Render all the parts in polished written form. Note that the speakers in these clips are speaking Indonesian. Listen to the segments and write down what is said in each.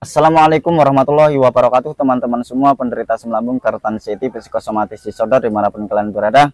Assalamualaikum warahmatullahi wabarakatuh, teman-teman semua penderita asam lambung, GERD, anxiety, psikosomatis disorder dimanapun kalian berada.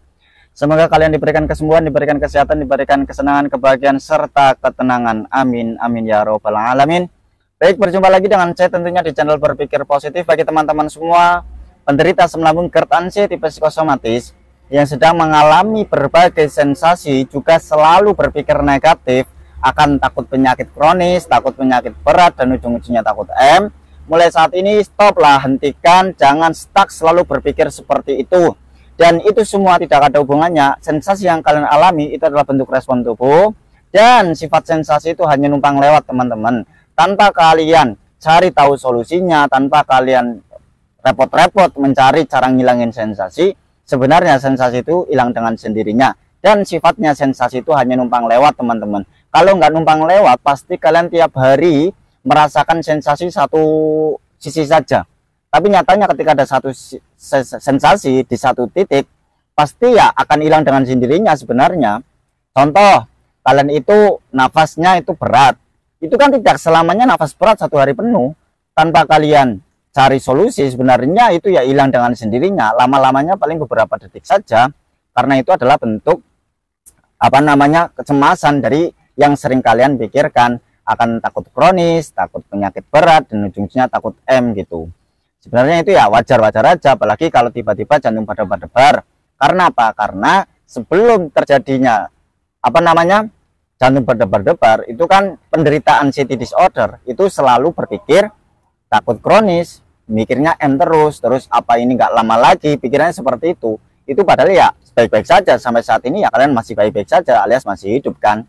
Semoga kalian diberikan kesembuhan, diberikan kesehatan, diberikan kesenangan, kebahagiaan, serta ketenangan. Amin, amin ya robbal alamin. Baik, berjumpa lagi dengan saya tentunya di channel Berpikir Positif. Bagi teman-teman semua penderita asam lambung, GERD, anxiety, psikosomatis yang sedang mengalami berbagai sensasi, juga selalu berpikir negatif, akan takut penyakit kronis, takut penyakit berat, dan ujung-ujungnya takut M. Mulai saat ini stoplah, hentikan, jangan stuck selalu berpikir seperti itu. Dan itu semua tidak ada hubungannya. Sensasi yang kalian alami itu adalah bentuk respon tubuh, dan sifat sensasi itu hanya numpang lewat, teman-teman. Tanpa kalian cari tahu solusinya, tanpa kalian repot-repot mencari cara ngilangin sensasi, sebenarnya sensasi itu hilang dengan sendirinya. Dan sifatnya sensasi itu hanya numpang lewat, teman-teman. Kalau nggak numpang lewat, pasti kalian tiap hari merasakan sensasi satu sisi saja. Tapi nyatanya ketika ada satu sensasi di satu titik, pasti ya akan hilang dengan sendirinya sebenarnya. Contoh, kalian itu nafasnya itu berat. Itu kan tidak selamanya nafas berat satu hari penuh. Tanpa kalian cari solusi, sebenarnya itu ya hilang dengan sendirinya. Lama-lamanya paling beberapa detik saja. Karena itu adalah bentuk kecemasan dari yang sering kalian pikirkan, akan takut kronis, takut penyakit berat, dan ujung-ujungnya takut M gitu. Sebenarnya itu ya wajar-wajar aja, apalagi kalau tiba-tiba jantung berdebar-debar. Karena apa? Karena sebelum terjadinya jantung berdebar-debar, itu kan penderita anxiety disorder itu selalu berpikir takut kronis, mikirnya M terus apa ini nggak lama lagi, pikirannya seperti itu. Itu padahal ya baik-baik saja sampai saat ini, ya kalian masih baik-baik saja alias masih hidup kan.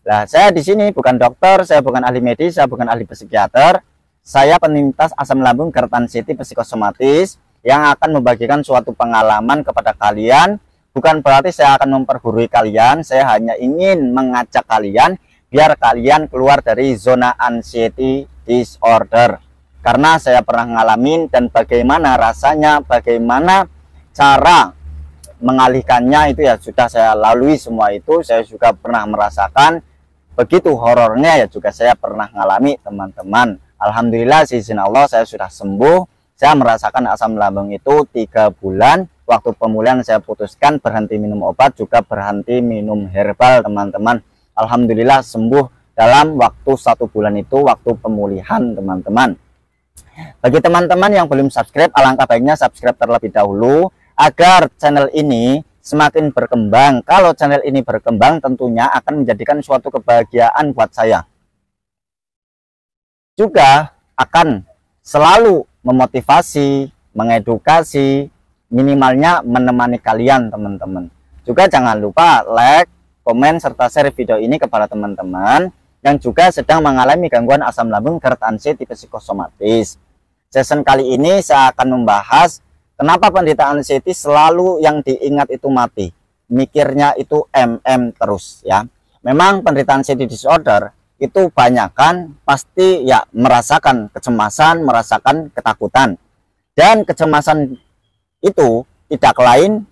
Nah, saya di sini bukan dokter, saya bukan ahli medis, saya bukan ahli psikiater. Saya penyintas asam lambung, GERD, anxiety, psikosomatis yang akan membagikan suatu pengalaman kepada kalian. Bukan berarti saya akan mempergurui kalian, saya hanya ingin mengajak kalian biar kalian keluar dari zona anxiety disorder. Karena saya pernah ngalamin dan bagaimana rasanya, bagaimana cara mengalihkannya itu ya sudah saya lalui semua itu. Saya juga pernah merasakan begitu horornya, ya juga saya pernah ngalami, teman-teman. Alhamdulillah izin Allah saya sudah sembuh. Saya merasakan asam lambung itu 3 bulan. Waktu pemulihan saya putuskan berhenti minum obat, juga berhenti minum herbal, teman-teman. Alhamdulillah sembuh dalam waktu 1 bulan itu, waktu pemulihan, teman-teman. Bagi teman-teman yang belum subscribe, alangkah baiknya subscribe terlebih dahulu agar channel ini semakin berkembang. Kalau channel ini berkembang, tentunya akan menjadikan suatu kebahagiaan buat saya. Juga akan selalu memotivasi, mengedukasi, minimalnya menemani kalian, teman-teman. Juga jangan lupa like, komen, serta share video ini kepada teman-teman yang juga sedang mengalami gangguan asam lambung, GERD, anxiety, psikosomatis. Session kali ini saya akan membahas kenapa penderita anxiety selalu yang diingat itu mati, mikirnya itu MM terus ya. Memang penderita anxiety disorder itu banyakkan pasti ya merasakan kecemasan, merasakan ketakutan. Dan kecemasan itu tidak lain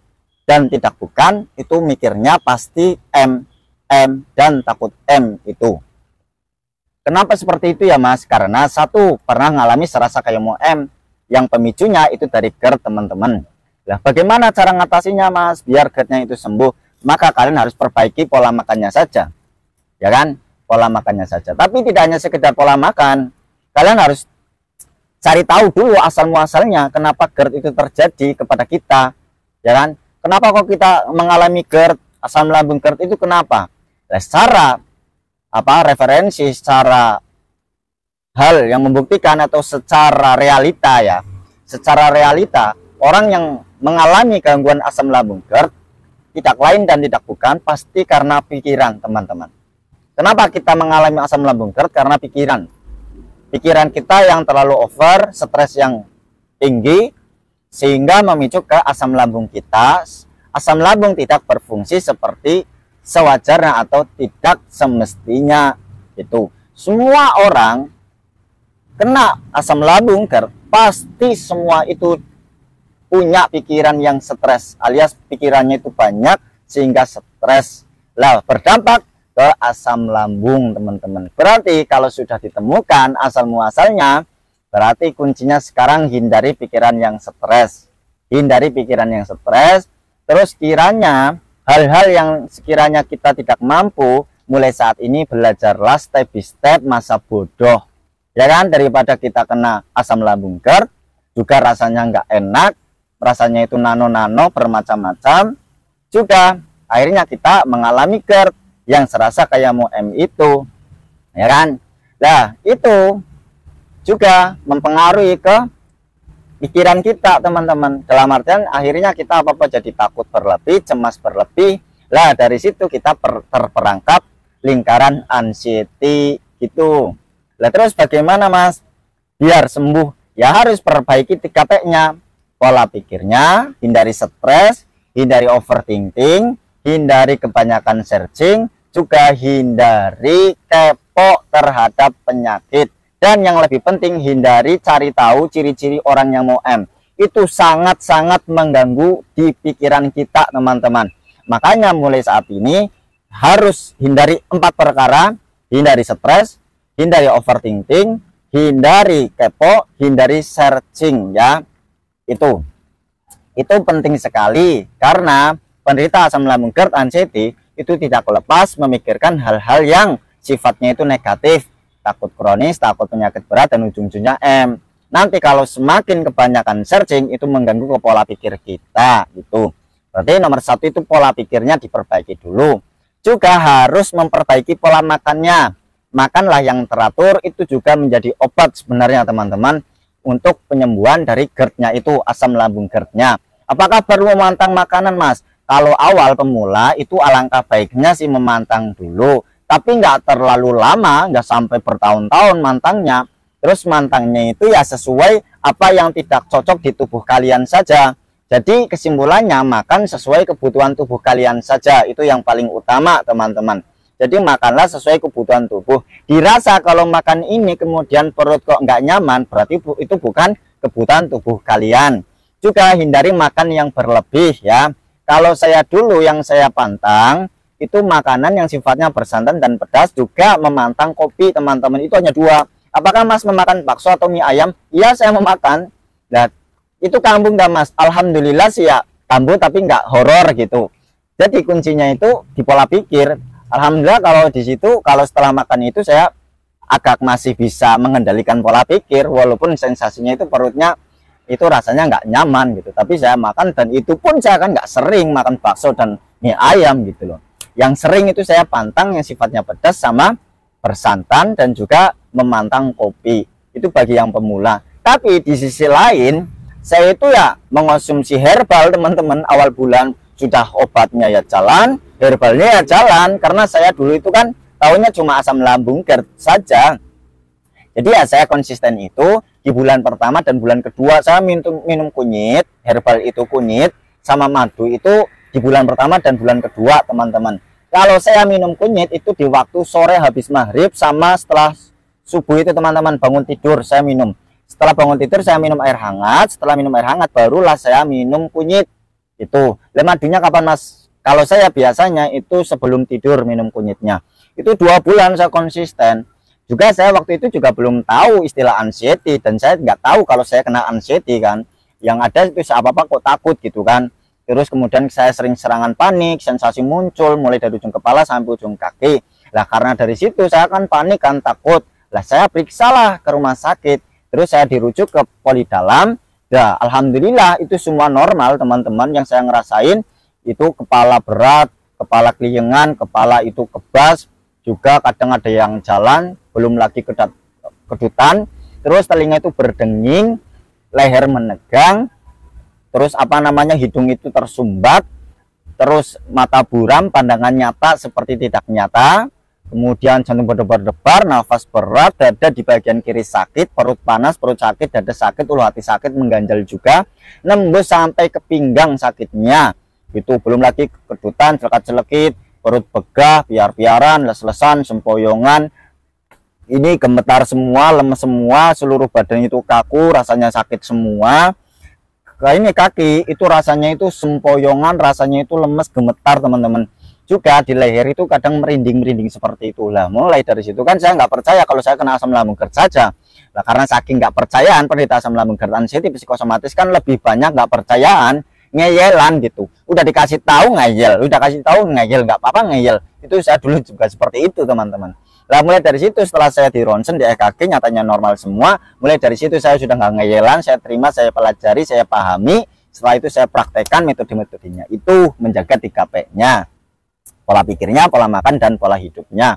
dan tidak bukan, itu mikirnya pasti M dan takut M itu. Kenapa seperti itu ya Mas? Karena satu, pernah ngalami serasa kayak mau M. Yang pemicunya itu dari GERD, teman-teman. Nah, bagaimana cara ngatasinya Mas biar GERD-nya itu sembuh? Maka kalian harus perbaiki pola makannya saja, ya kan? Pola makannya saja. Tapi tidak hanya sekedar pola makan, kalian harus cari tahu dulu asal muasalnya kenapa GERD itu terjadi kepada kita, ya kan? Kenapa kok kita mengalami GERD, asam lambung GERD itu kenapa? Nah, secara referensi, secara hal yang membuktikan atau secara realita ya, secara realita orang yang mengalami gangguan asam lambung GERD tidak lain dan tidak bukan pasti karena pikiran, teman-teman. Kenapa kita mengalami asam lambung GERD? Karena pikiran kita yang terlalu over, stres yang tinggi sehingga memicu ke asam lambung kita. Asam lambung tidak berfungsi seperti sewajarnya atau tidak semestinya. Itu semua orang kena asam lambung GERD pasti semua itu punya pikiran yang stres, alias pikirannya itu banyak sehingga stres. Lah, berdampak ke asam lambung, teman-teman. Berarti kalau sudah ditemukan asal muasalnya, Berarti kuncinya sekarang hindari pikiran yang stres. Hindari pikiran yang stres. Terus kiranya hal-hal yang sekiranya kita tidak mampu, mulai saat ini belajarlah step by step masa bodoh. Ya kan, daripada kita kena asam lambung GERD, juga rasanya nggak enak, rasanya itu nano-nano bermacam-macam, juga akhirnya kita mengalami GERD yang serasa kayak mau M itu, ya kan. Nah, itu juga mempengaruhi ke pikiran kita, teman-teman. Dalam artian akhirnya kita apa-apa jadi takut berlebih, cemas berlebih. Lah, dari situ kita terperangkap lingkaran anxiety gitu. Lah, terus bagaimana, Mas? Biar sembuh, ya harus perbaiki 3P-nya. Pola pikirnya, hindari stres, hindari overthinking, hindari kebanyakan searching, juga hindari kepo terhadap penyakit. Dan yang lebih penting, hindari cari tahu ciri-ciri orang yang mau M. Itu sangat-sangat mengganggu di pikiran kita, teman-teman. Makanya mulai saat ini harus hindari 4 perkara: hindari stres, hindari overthinking, hindari kepo, hindari searching, ya. Itu penting sekali, karena penderita asam lambung GERD anxiety itu tidak lepas memikirkan hal-hal yang sifatnya itu negatif, takut kronis, takut penyakit berat, dan ujung-ujungnya M. Nanti kalau semakin kebanyakan searching, itu mengganggu ke pola pikir kita gitu. Berarti nomor 1 itu pola pikirnya diperbaiki dulu. Juga harus memperbaiki pola makannya. Makanlah yang teratur, itu juga menjadi obat sebenarnya, teman-teman, untuk penyembuhan dari GERD-nya itu, asam lambung GERD-nya. Apakah perlu memantang makanan, Mas? Kalau awal pemula itu alangkah baiknya sih memantang dulu, tapi nggak terlalu lama, nggak sampai bertahun-tahun mantangnya. Terus mantangnya itu ya sesuai apa yang tidak cocok di tubuh kalian saja. Jadi kesimpulannya, makan sesuai kebutuhan tubuh kalian saja, itu yang paling utama, teman-teman. Jadi makanlah sesuai kebutuhan tubuh. Dirasa kalau makan ini kemudian perut kok nggak nyaman, berarti itu bukan kebutuhan tubuh kalian. Juga hindari makan yang berlebih, ya. Kalau saya dulu yang saya pantang, itu makanan yang sifatnya bersantan dan pedas, juga memantang kopi, teman-teman. Itu hanya 2. Apakah Mas memakan bakso atau mie ayam? Iya, saya memakan. Nah, itu kambuh dah, Mas. Alhamdulillah sih ya, kambuh tapi nggak horor gitu. Jadi kuncinya itu di pola pikir. Alhamdulillah kalau di situ, kalau setelah makan itu saya agak masih bisa mengendalikan pola pikir, walaupun sensasinya itu perutnya itu rasanya nggak nyaman gitu, tapi saya makan, dan itu pun saya kan nggak sering makan bakso dan mie ayam gitu loh. Yang sering itu saya pantang yang sifatnya pedas sama bersantan, dan juga memantang kopi. Itu bagi yang pemula. Tapi di sisi lain, saya itu ya mengonsumsi herbal, teman-teman. Awal bulan sudah obatnya ya jalan, herbalnya ya jalan, karena saya dulu itu kan tahunya cuma asam lambung GERD saja. Jadi ya saya konsisten itu di bulan pertama dan bulan kedua saya minum kunyit, herbal itu kunyit sama madu itu di bulan pertama dan bulan kedua, teman-teman. Kalau saya minum kunyit itu di waktu sore habis maghrib sama setelah subuh itu, teman-teman, bangun tidur saya minum. Setelah bangun tidur saya minum air hangat, setelah minum air hangat barulah saya minum kunyit. Itu. Madunya kapan, Mas? Kalau saya biasanya itu sebelum tidur minum kunyitnya. Itu 2 bulan saya konsisten. Juga saya waktu itu juga belum tahu istilah anxiety, dan saya nggak tahu kalau saya kena anxiety kan. Yang ada itu apa-apa kok takut gitu kan. Terus kemudian saya sering serangan panik, sensasi muncul mulai dari ujung kepala sampai ujung kaki. Lah karena dari situ saya kan panik kan, takut. Lah saya periksalah ke rumah sakit. Terus saya dirujuk ke poli dalam. Ya alhamdulillah itu semua normal, teman-teman. Yang saya ngerasain itu kepala berat, kepala keliengan, kepala itu kebas. Juga kadang ada yang jalan, belum lagi kedutan, terus telinga itu berdenging, leher menegang, terus hidung itu tersumbat, terus mata buram, pandangan nyata seperti tidak nyata, kemudian jantung berdebar-debar, nafas berat, dada di bagian kiri sakit, perut panas, perut sakit, dada sakit, ulu hati sakit, mengganjal juga, nembus sampai ke pinggang sakitnya. Itu belum lagi kedutan, celekit-celekit, perut begah, piar-piaran, les-lesan, sempoyongan, ini gemetar semua, lemes semua, seluruh badan itu kaku, rasanya sakit semua. Ini kaki itu rasanya itu sempoyongan, rasanya itu lemes, gemetar, teman-teman. juga di leher itu kadang merinding-merinding seperti itulah. Mulai dari situ kan saya nggak percaya kalau saya kena asam lambung GERD saja. Nah, karena saking nggak percayaan penderita asam lambung GERD sensitif psikosomatis kan lebih banyak nggak percayaan, ngeyelan gitu. Udah dikasih tahu ngeyel, udah kasih tahu ngeyel, nggak apa-apa ngeyel. Itu saya dulu juga seperti itu teman-teman. Lah mulai dari situ setelah saya di ronsen di EKG nyatanya normal semua. Mulai dari situ saya sudah nggak ngeyelan, saya terima, saya pelajari, saya pahami. Setelah itu saya praktekkan metode-metodenya itu menjaga 3P-nya. Pola pikirnya, pola makan, dan pola hidupnya.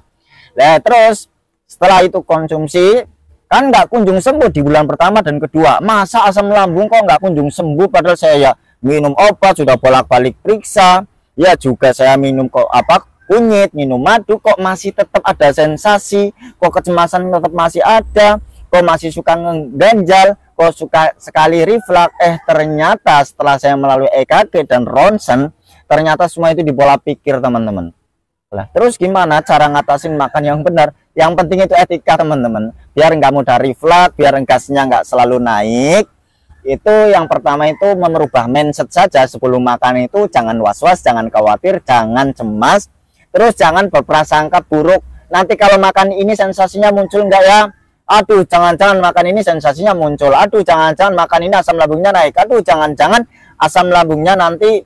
Nah, terus setelah itu konsumsi, kan nggak kunjung sembuh di bulan pertama dan kedua. Masa asam lambung kok nggak kunjung sembuh, padahal saya ya minum obat, sudah bolak-balik periksa, ya juga saya minum kunyit, minum madu, kok masih tetap ada sensasi, kok kecemasan tetap masih ada, kok masih suka ngeganjal, kok suka sekali reflux. Ternyata setelah saya melalui EKG dan ronsen, ternyata semua itu di pola pikir teman-teman. Lah terus gimana cara ngatasin makan yang benar? Yang penting itu etika teman-teman, biar nggak mudah reflux, biar gasnya nggak selalu naik. Itu yang pertama itu merubah mindset saja. Sebelum makan itu jangan was-was, jangan khawatir, jangan cemas, terus jangan berprasangka buruk. Nanti kalau makan ini sensasinya muncul enggak ya? Aduh, jangan-jangan makan ini sensasinya muncul. Aduh, jangan-jangan makan ini asam lambungnya naik. Aduh, jangan-jangan asam lambungnya nanti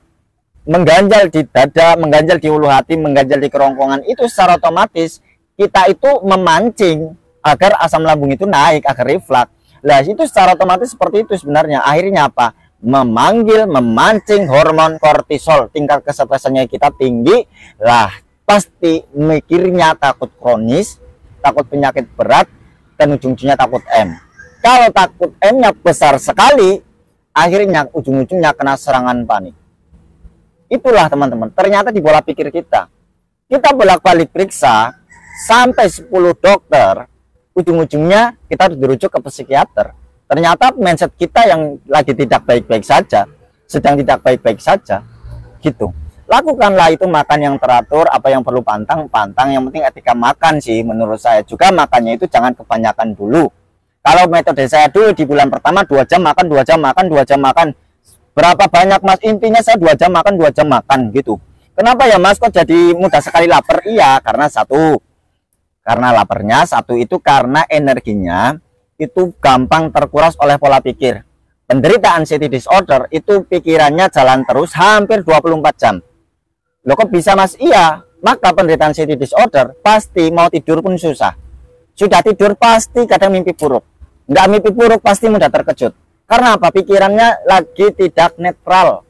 mengganjal di dada, mengganjal di ulu hati, mengganjal di kerongkongan. Itu secara otomatis kita itu memancing agar asam lambung itu naik, agar reflux. Lah itu secara otomatis seperti itu sebenarnya. Akhirnya apa? Memancing hormon kortisol, tingkat kesetresannya kita tinggi. Lah pasti mikirnya takut kronis, takut penyakit berat, dan ujung-ujungnya takut M. Kalau takut M-nya besar sekali, akhirnya ujung-ujungnya kena serangan panik. Itulah teman-teman, ternyata di pola pikir kita bolak-balik periksa sampai 10 dokter, ujung-ujungnya kita harus dirujuk ke psikiater. Ternyata mindset kita yang lagi tidak baik-baik saja, sedang tidak baik-baik saja gitu. Lakukanlah itu makan yang teratur, apa yang perlu pantang, yang penting etika makan sih menurut saya. Juga makannya itu jangan kebanyakan dulu. Kalau metode saya dulu di bulan pertama 2 jam makan, 2 jam makan, 2 jam makan. Berapa banyak mas? Intinya saya 2 jam makan, 2 jam makan gitu. Kenapa ya mas kok jadi mudah sekali lapar? Iya, karena karena laparnya, satu itu karena energinya itu gampang terkuras oleh pola pikir. Penderita anxiety disorder itu pikirannya jalan terus hampir 24 jam. Loh kok bisa mas? Iya, maka penderita anxiety disorder pasti mau tidur pun susah. Sudah tidur pasti kadang mimpi buruk. Nggak mimpi buruk pasti mudah terkejut. Karena apa? Pikirannya lagi tidak netral.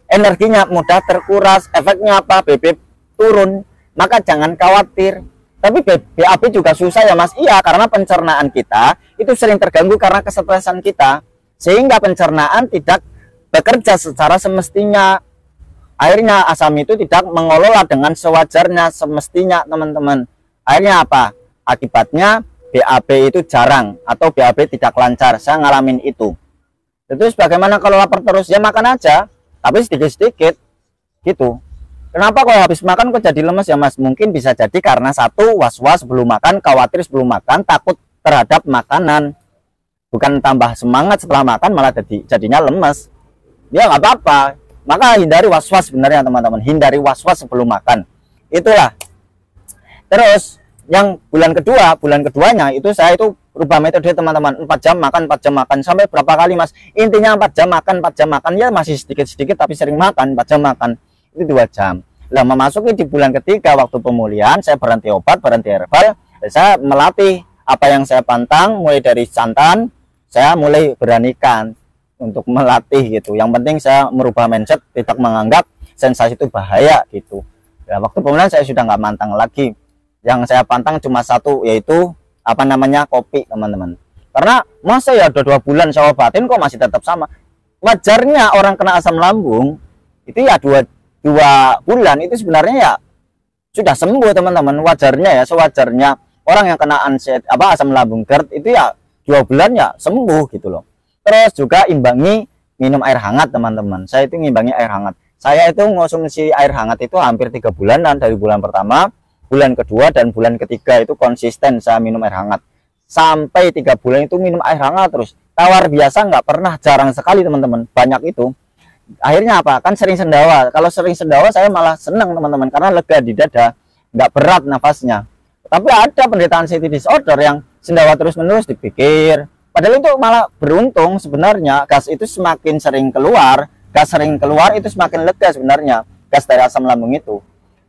Energinya mudah terkuras. Efeknya apa? BB turun. Maka jangan khawatir. Tapi BAB juga susah ya mas? Iya, karena pencernaan kita itu sering terganggu karena kesetresan kita. Sehingga pencernaan tidak bekerja secara semestinya. Akhirnya asam itu tidak mengelola dengan sewajarnya, semestinya teman-teman. Akhirnya apa? Akibatnya BAB itu jarang atau BAB tidak lancar. Saya ngalamin itu. Terus bagaimana kalau lapar terus? Ya makan aja, tapi sedikit-sedikit gitu. Kenapa kalau habis makan kok jadi lemes ya mas? Mungkin bisa jadi karena satu, was-was sebelum makan, khawatir sebelum makan, takut terhadap makanan. Bukan tambah semangat setelah makan malah jadinya lemes. Ya nggak apa-apa. Maka hindari was-was sebenarnya teman-teman. Hindari was-was sebelum makan. Itulah. Terus yang bulan keduanya itu saya itu rubah metode teman-teman. 4 jam makan, 4 jam makan. Sampai berapa kali mas? Intinya 4 jam makan, 4 jam makan. Ya masih sedikit-sedikit tapi sering makan. 4 jam makan. Itu 2 jam. Lah memasuki di bulan ketiga waktu pemulihan, saya berhenti obat, berhenti herbal. Saya melatih apa yang saya pantang, mulai dari santan, saya mulai beranikan untuk melatih gitu. Yang penting saya merubah mindset, tidak menganggap sensasi itu bahaya gitu. Ya, waktu pemulihan saya sudah nggak mantang lagi. Yang saya pantang cuma satu, yaitu apa namanya, kopi teman-teman. Karena masa ya udah 2 bulan saya obatin kok masih tetap sama. Wajarnya orang kena asam lambung itu ya 2 bulan itu sebenarnya ya sudah sembuh teman-teman. Wajarnya ya, sewajarnya orang yang kena asam lambung GERD itu ya 2 bulan ya sembuh gitu loh. Terus juga imbangi minum air hangat teman-teman. Saya itu ngimbangi air hangat. Saya itu ngonsumsi air hangat itu hampir 3 bulanan, dari bulan pertama, bulan kedua, dan bulan ketiga itu konsisten saya minum air hangat. Sampai 3 bulan itu minum air hangat terus. Tawar biasa nggak pernah, jarang sekali teman-teman. Banyak itu. Akhirnya apa? Kan sering sendawa. Kalau sering sendawa saya malah senang teman-teman, karena lega di dada, nggak berat nafasnya. Tapi ada penderita anxiety disorder yang sendawa terus-menerus dipikir. Padahal itu malah beruntung sebenarnya. Gas itu semakin sering keluar, itu semakin lega sebenarnya. Gas dari asam lambung itu.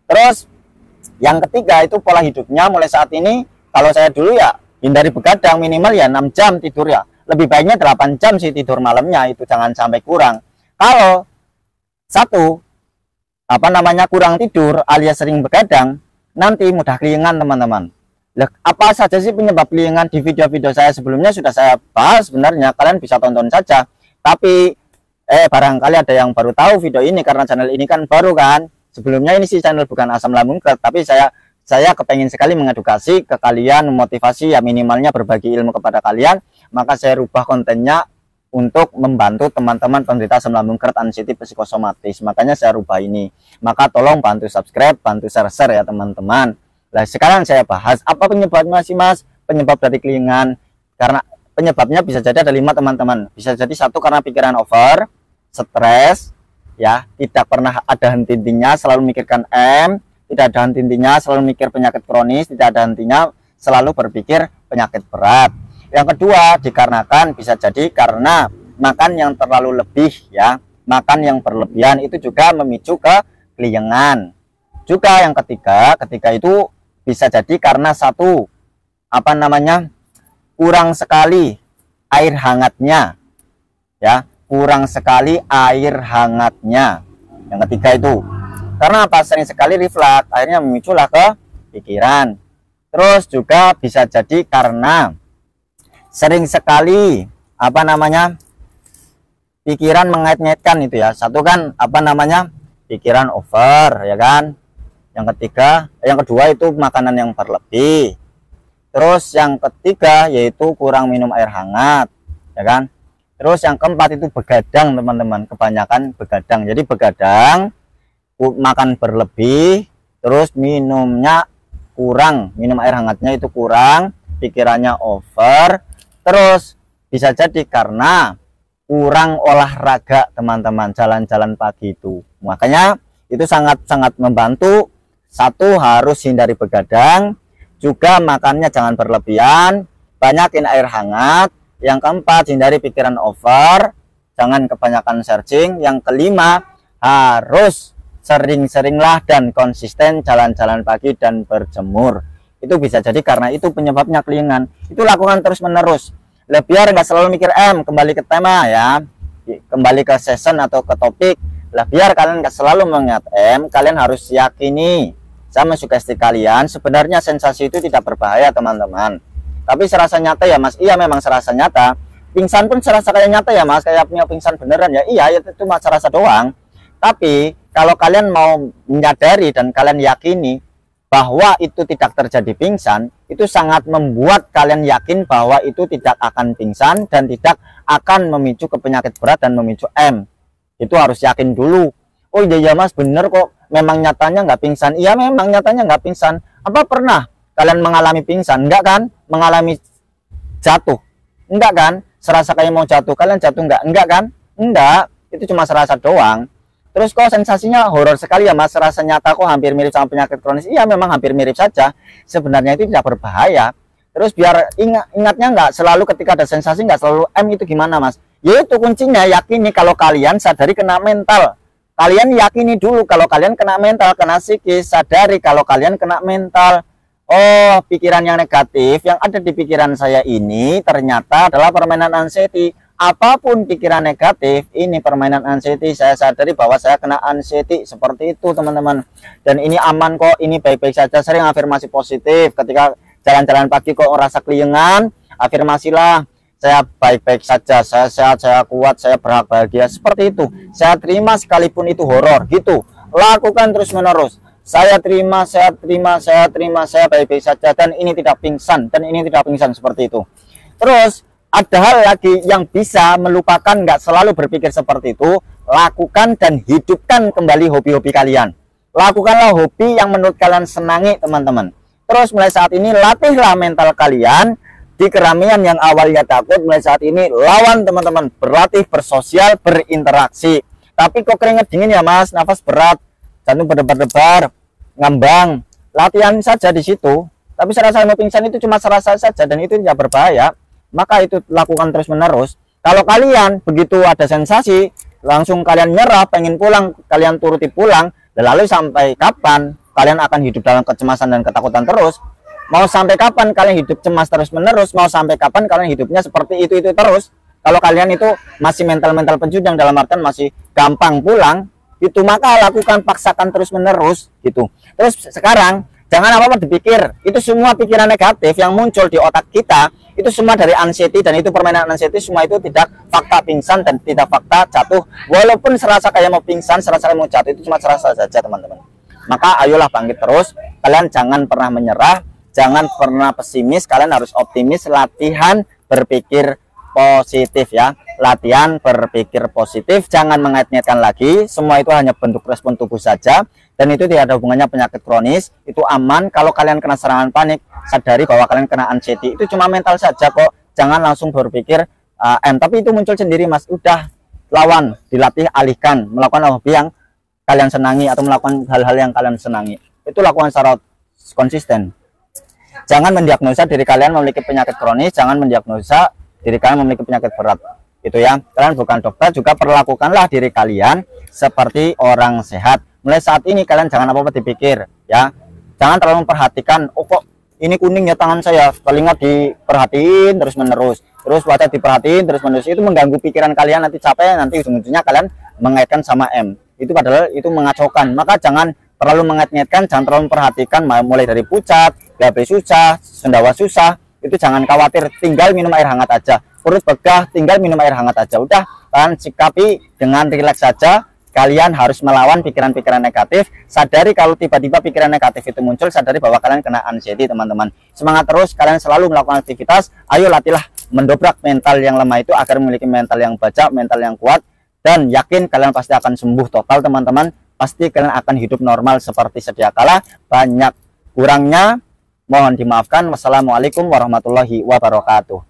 Terus yang ketiga itu pola hidupnya mulai saat ini. Kalau saya dulu ya hindari begadang, minimal ya 6 jam tidur ya. Lebih baiknya 8 jam sih tidur malamnya, itu jangan sampai kurang. Kalau kurang tidur alias sering begadang, nanti mudah kelingan teman-teman. Apa saja sih penyebab kelingan? Di video-video saya sebelumnya sudah saya bahas sebenarnya, kalian bisa tonton saja. Tapi barangkali ada yang baru tahu video ini karena channel ini kan baru kan. Sebelumnya ini sih channel bukan asam lambung GERD, tapi saya kepengen sekali mengedukasi ke kalian, memotivasi ya, minimalnya berbagi ilmu kepada kalian. Maka saya rubah kontennya untuk membantu teman-teman penderita asam lambung GERD anxiety psikosomatis. Makanya saya rubah ini. Maka tolong bantu subscribe, bantu share ya teman-teman. Nah, sekarang saya bahas apa penyebabnya sih Mas? Penyebab dari kelingan. Karena penyebabnya bisa jadi ada 5 teman-teman. Bisa jadi 1 karena pikiran over, stres, ya, tidak pernah ada henti-hentinya, selalu mikirkan tidak ada henti-hentinya, selalu mikir penyakit kronis, tidak ada hentinya, selalu berpikir penyakit berat. Yang kedua, dikarenakan bisa jadi karena makan yang terlalu lebih ya. Makan yang berlebihan itu juga memicu ke kelingan. Juga yang ketiga, ketika itu bisa jadi karena kurang sekali air hangatnya. Ya, kurang sekali air hangatnya. Yang ketiga itu. Karena apa? Sering sekali refleks, akhirnya memiculah ke pikiran. Terus juga bisa jadi karena sering sekali pikiran mengait-ngaitkan itu ya. Satu kan pikiran over ya kan. Yang kedua itu makanan yang berlebih. Terus yang ketiga yaitu kurang minum air hangat ya kan. Terus yang keempat itu begadang teman-teman, kebanyakan begadang. Jadi begadang, makan berlebih, terus minumnya kurang, minum air hangatnya itu kurang, pikirannya over. Terus bisa jadi karena kurang olahraga teman-teman, jalan-jalan pagi itu. Makanya itu sangat-sangat membantu. 1, harus hindari begadang, juga makannya jangan berlebihan, banyakin air hangat. Yang keempat, hindari pikiran over, jangan kebanyakan searching. Yang kelima, harus sering-seringlah dan konsisten jalan-jalan pagi dan berjemur. Itu bisa jadi karena itu penyebabnya kelingan. Itu lakukan terus-menerus. Biar nggak selalu mikir kembali ke tema ya, kembali ke session atau ke topik. Biar kalian nggak selalu mengingat kalian harus yakini sama sugesti kalian. Sebenarnya sensasi itu tidak berbahaya teman-teman. Tapi serasa nyata ya Mas, iya memang serasa nyata. Pingsan pun serasa kayak nyata ya Mas, kayak punya pingsan beneran ya. Iya, itu cuma serasa doang. Tapi kalau kalian mau menyadari dan kalian yakini bahwa itu tidak terjadi pingsan, itu sangat membuat kalian yakin bahwa itu tidak akan pingsan dan tidak akan memicu ke penyakit berat dan memicu Itu harus yakin dulu. Oh iya Mas, bener kok, memang nyatanya nggak pingsan. Iya memang nyatanya nggak pingsan. Apa pernah kalian mengalami pingsan? Enggak kan? Mengalami jatuh? Enggak kan? Serasa kayak mau jatuh, kalian jatuh enggak? Enggak kan? Enggak, itu cuma serasa doang. Terus kok sensasinya horor sekali ya Mas, serasa nyata kok hampir mirip sama penyakit kronis. Iya memang hampir mirip saja, sebenarnya itu tidak berbahaya. Terus biar ingatnya enggak selalu ketika ada sensasi enggak selalu itu gimana Mas? Yaitu kuncinya yakini kalau kalian sadari kena mental. Kalian yakini dulu kalau kalian kena mental, kena psikis. Sadari kalau kalian kena mental. Oh, pikiran yang negatif yang ada di pikiran saya ini ternyata adalah permainan anxiety. Apapun pikiran negatif, ini permainan anxiety. Saya sadari bahwa saya kena anxiety. Seperti itu teman-teman. Dan ini aman kok, ini baik-baik saja. Sering afirmasi positif. Ketika jalan-jalan pagi kok ngerasa kelingan, afirmasilah. Saya baik-baik saja, saya sehat, saya kuat, saya bahagia. Seperti itu. Saya terima sekalipun itu horor gitu. Lakukan terus-menerus. Saya terima, saya terima, saya terima, saya baik-baik saja, dan ini tidak pingsan, dan ini tidak pingsan, seperti itu. Terus ada hal lagi yang bisa melupakan, nggak selalu berpikir seperti itu. Lakukan dan hidupkan kembali hobi-hobi kalian. Lakukanlah hobi yang menurut kalian senangi teman-teman. Terus mulai saat ini latihlah mental kalian. Di keramaian yang awalnya takut, mulai saat ini lawan teman-teman, berlatih bersosial, berinteraksi. Tapi kok keringet dingin ya Mas, nafas berat, jantung berdebar-debar, ngambang, latihan saja di situ. Tapi serasa mau pingsan itu cuma serasa saja dan itu tidak berbahaya, maka itu lakukan terus-menerus. Kalau kalian begitu ada sensasi, langsung kalian nyerah, pengen pulang, kalian turuti pulang, lalu sampai kapan kalian akan hidup dalam kecemasan dan ketakutan terus? Mau sampai kapan kalian hidup cemas terus-menerus? Mau sampai kapan kalian hidupnya seperti itu terus? Kalau kalian itu masih mental-mental pencujang, dalam artian masih gampang pulang, itu maka lakukan, paksakan terus-menerus gitu. Terus sekarang jangan apa-apa dipikir, itu semua pikiran negatif yang muncul di otak kita, itu semua dari anxiety, dan itu permainan anxiety, semua itu tidak fakta pingsan dan tidak fakta jatuh. Walaupun serasa kayak mau pingsan, serasa kayak mau jatuh, itu cuma serasa saja teman-teman. Maka ayolah bangkit terus, kalian jangan pernah menyerah, jangan pernah pesimis, kalian harus optimis, latihan berpikir positif ya, latihan berpikir positif, jangan mengait-ngaitkan lagi, semua itu hanya bentuk respon tubuh saja, dan itu tidak ada hubungannya penyakit kronis, itu aman. Kalau kalian kena serangan panik, sadari bahwa kalian kena anxiety, itu cuma mental saja kok, jangan langsung berpikir tapi itu muncul sendiri Mas, udah lawan, dilatih, alihkan, melakukan hobi yang kalian senangi atau melakukan hal-hal yang kalian senangi, itu lakukan secara konsisten. Jangan mendiagnosa diri kalian memiliki penyakit kronis, jangan mendiagnosa diri kalian memiliki penyakit berat, itu ya. Kalian bukan dokter, juga perlakukanlah diri kalian seperti orang sehat. Mulai saat ini kalian jangan apa-apa dipikir ya, jangan terlalu memperhatikan, oh kok ini kuning ya tangan saya, telinga diperhatiin terus-menerus, terus wajah diperhatiin terus-menerus, itu mengganggu pikiran kalian, nanti capek, nanti ujung-ujungnya kalian mengaitkan sama M, itu padahal itu mengacaukan. Maka jangan terlalu mengait-ngaitkan, jangan terlalu memperhatikan, mulai dari pucat, gabe susah, sendawa susah, itu jangan khawatir, tinggal minum air hangat aja, perut begah, tinggal minum air hangat aja, udah kalian sikapi dengan rileks saja. Kalian harus melawan pikiran-pikiran negatif, sadari kalau tiba-tiba pikiran negatif itu muncul, sadari bahwa kalian kena anxiety teman-teman. Semangat terus, kalian selalu melakukan aktivitas, ayo latihlah mendobrak mental yang lemah itu agar memiliki mental yang baja, mental yang kuat, dan yakin kalian pasti akan sembuh total teman-teman, pasti kalian akan hidup normal seperti sedia kala. Banyak kurangnya mohon dimaafkan. Wassalamualaikum warahmatullahi wabarakatuh.